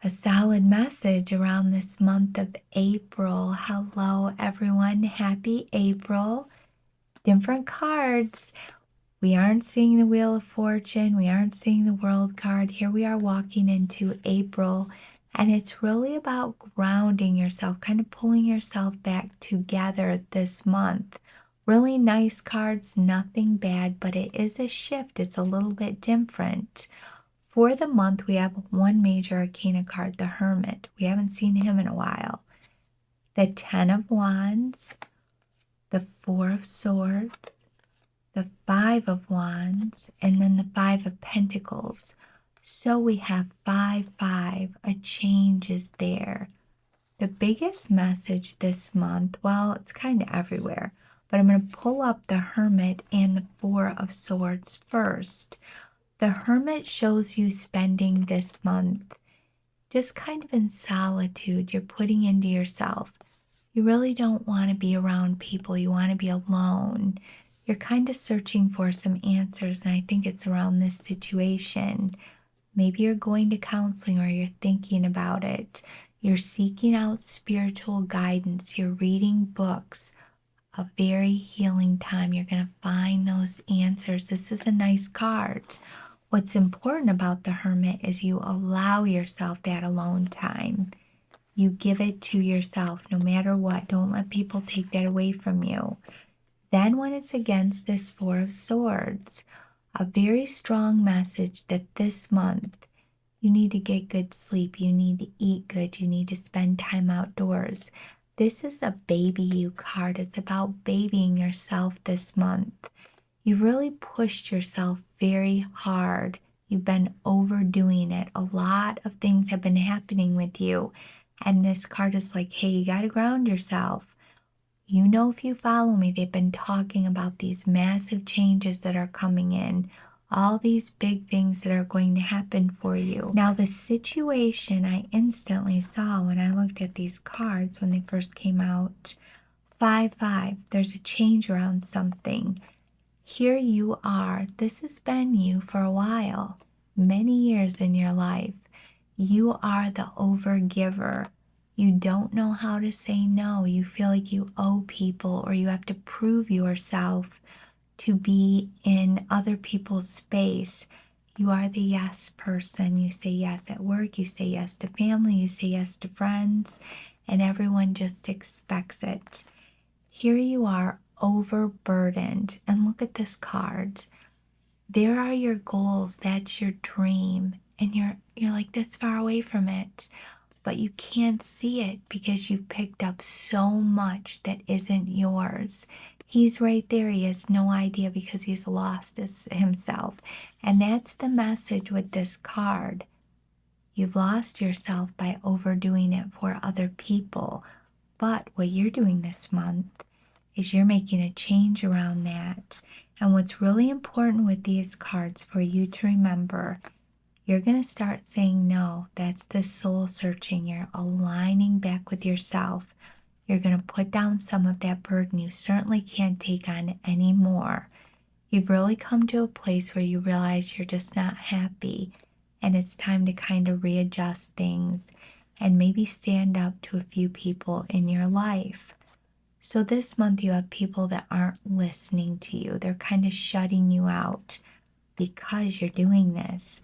A solid message around this month of April. Hello, everyone. Happy April. Different cards. We aren't seeing the Wheel of Fortune. We aren't seeing the World card. Here we are walking into April, and it's really about grounding yourself, kind of pulling yourself back together this month. Really nice cards, nothing bad, but it is a shift. It's a little bit different. For the month, we have one major arcana card, the Hermit. We haven't seen him in a while. The Ten of Wands, the Four of Swords, the Five of Wands, and then the Five of Pentacles. So we have 5-5. A change is there. The biggest message this month, well, it's kind of everywhere, but I'm going to pull up the Hermit and the Four of Swords first. The Hermit shows you spending this month just kind of in solitude. You're putting into yourself. You really don't want to be around people. You want to be alone. You're kind of searching for some answers, and I think it's around this situation. Maybe you're going to counseling or you're thinking about it. You're seeking out spiritual guidance. You're reading books. A very healing time. You're going to find those answers. This is a nice card. What's important about the Hermit is you allow yourself that alone time. You give it to yourself no matter what. Don't let people take that away from you. Then when it's against this Four of Swords, a very strong message that this month you need to get good sleep. You need to eat good. You need to spend time outdoors. This is a baby you card. It's about babying yourself this month. You've really pushed yourself very hard. You've been overdoing it. A lot of things have been happening with you. And this card is like, hey, you got to ground yourself. You know, if you follow me, they've been talking about these massive changes that are coming in. All these big things that are going to happen for you. Now, the situation I instantly saw when I looked at these cards when they first came out, 5-5, there's a change around something. Here you are. This has been you for a while, many years in your life. You are the overgiver. You don't know how to say no. You feel like you owe people or you have to prove yourself to be in other people's space. You are the yes person. You say yes at work. You say yes to family. You say yes to friends. And everyone just expects it. Here you are, overburdened. And look at this card. There are your goals. That's your dream. And you're like this far away from it. But you can't see it because you've picked up so much that isn't yours. He's right there. He has no idea because he's lost himself. And that's the message with this card. You've lost yourself by overdoing it for other people. But what you're doing this month is you're making a change around that. And what's really important with these cards for you to remember, you're going to start saying no. That's the soul searching. You're aligning back with yourself. You're going to put down some of that burden you certainly can't take on anymore. You've really come to a place where you realize you're just not happy, and it's time to kind of readjust things and maybe stand up to a few people in your life. So this month you have people that aren't listening to you. They're kind of shutting you out because you're doing this.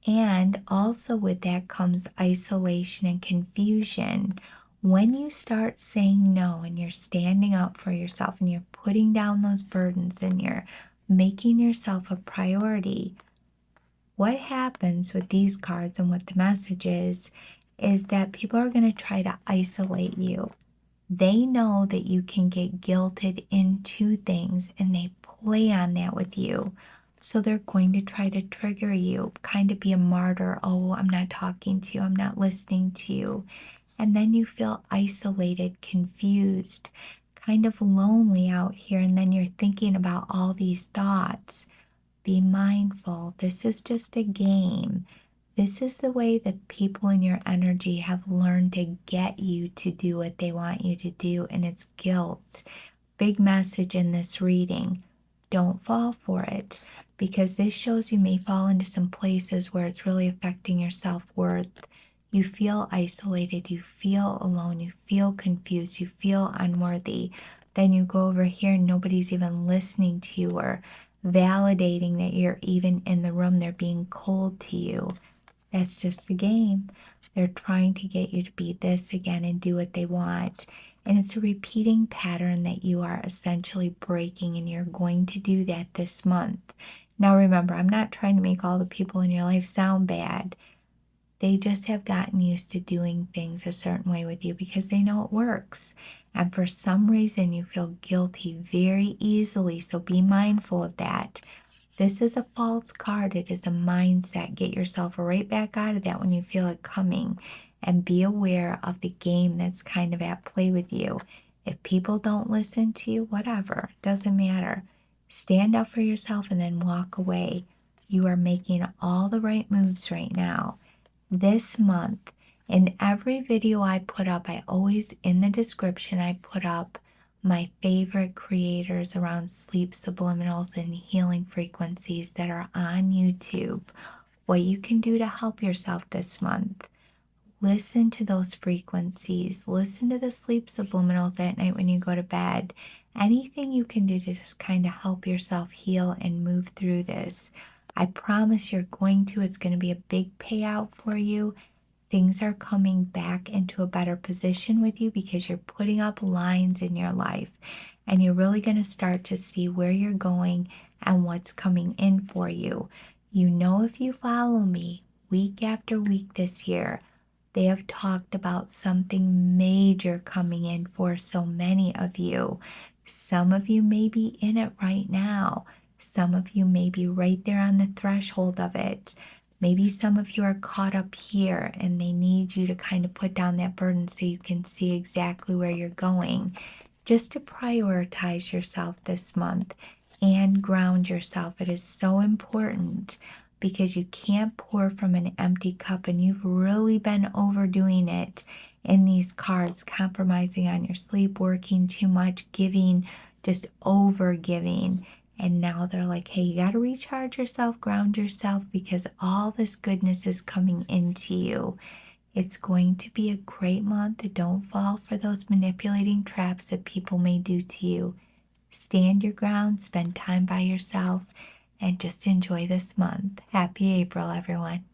And also with that comes isolation and confusion. When you start saying no and you're standing up for yourself and you're putting down those burdens and you're making yourself a priority, what happens with these cards and what the message is that people are going to try to isolate you. They know that you can get guilted into things and they play on that with you. So they're going to try to trigger you, kind of be a martyr. Oh, I'm not talking to you. I'm not listening to you. And then you feel isolated, confused, kind of lonely out here. And then you're thinking about all these thoughts. Be mindful. This is just a game. This is the way that people in your energy have learned to get you to do what they want you to do, and it's guilt. Big message in this reading. Don't fall for it, because this shows you may fall into some places where it's really affecting your self-worth. You feel isolated, you feel alone, you feel confused, you feel unworthy. Then you go over here and nobody's even listening to you or validating that you're even in the room. They're being cold to you. That's just a game. They're trying to get you to be this again and do what they want. And it's a repeating pattern that you are essentially breaking, and you're going to do that this month. Now, remember, I'm not trying to make all the people in your life sound bad. They just have gotten used to doing things a certain way with you because they know it works. And for some reason, you feel guilty very easily. So be mindful of that. This is a false card. It is a mindset. Get yourself right back out of that when you feel it coming, and be aware of the game that's kind of at play with you. If people don't listen to you, whatever, doesn't matter. Stand up for yourself and then walk away. You are making all the right moves right now. This month, in every video I put up, I always, in the description, I put up my favorite creators around sleep subliminals and healing frequencies that are on YouTube. What you can do to help yourself this month. Listen to those frequencies. Listen to the sleep subliminals at night when you go to bed. Anything you can do to just kind of help yourself heal and move through this. I promise you're going to. It's going to be a big payout for you. Things are coming back into a better position with you because you're putting up lines in your life, and you're really going to start to see where you're going and what's coming in for you. You know, if you follow me week after week this year, they have talked about something major coming in for so many of you. Some of you may be in it right now. Some of you may be right there on the threshold of it. Maybe some of you are caught up here and they need you to kind of put down that burden so you can see exactly where you're going. Just to prioritize yourself this month and ground yourself. It is so important because you can't pour from an empty cup, and you've really been overdoing it in these cards, compromising on your sleep, working too much, giving, just over giving. And now they're like, hey, you got to recharge yourself, ground yourself, because all this goodness is coming into you. It's going to be a great month. Don't fall for those manipulating traps that people may do to you. Stand your ground, spend time by yourself, and just enjoy this month. Happy April, everyone.